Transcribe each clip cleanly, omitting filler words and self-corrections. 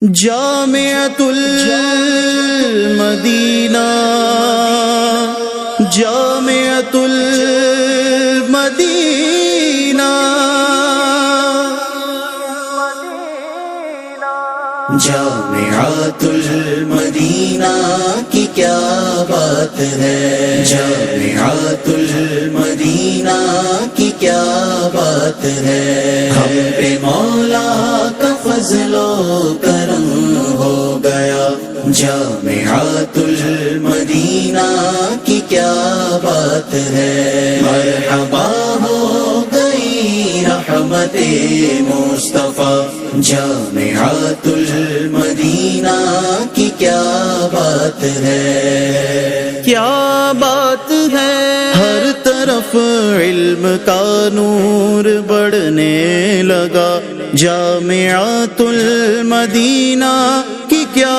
جامعۃ المدینہ جامعۃ المدینہ جامعۃ المدینہ کی کیا بات ہے، جامعۃ المدینہ کی کیا بات ہے، ہم پہ مولا کا فضل و کرم ہو گیا، جامعۃ المدینہ کی کیا بات ہے، مرحبا ہو گئی رحمت مصطفیٰ، جامعۃ المدینہ کی کیا بات ہے، کیا بات ہے، ہر طرف علم کا نور بڑھنے لگا، جامعۃ المدینہ کی کیا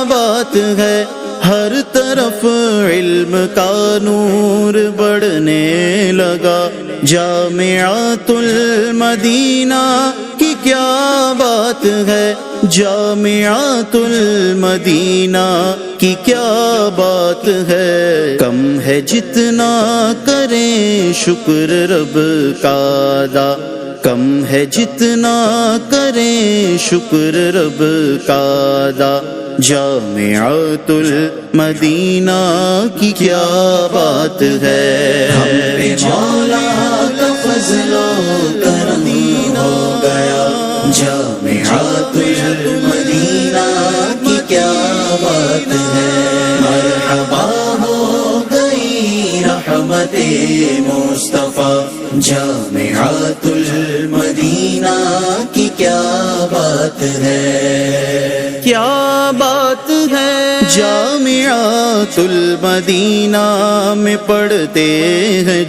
بات ہے، ہر طرف علم کا نور بڑھنے لگا، جامعۃ المدینہ کی کیا بات ہے، جامعۃ المدینہ کی کیا بات ہے، کم ہے جتنا کریں شکر رب کا ادا، کم ہے جتنا کریں شکر رب کا ادا، جامعۃ المدینہ کی کیا بات ہے، ہم پہ مولا کا فضل و کرم ہو گیا، جامعۃ المدینہ کی کیا بات ہے، مرحبا ہو گئی رحمت مصطفیٰ، جامعۃ المدینہ کی کیا بات ہے، کیا بات ہے، جامعۃ المدینہ میں پڑھتے ہیں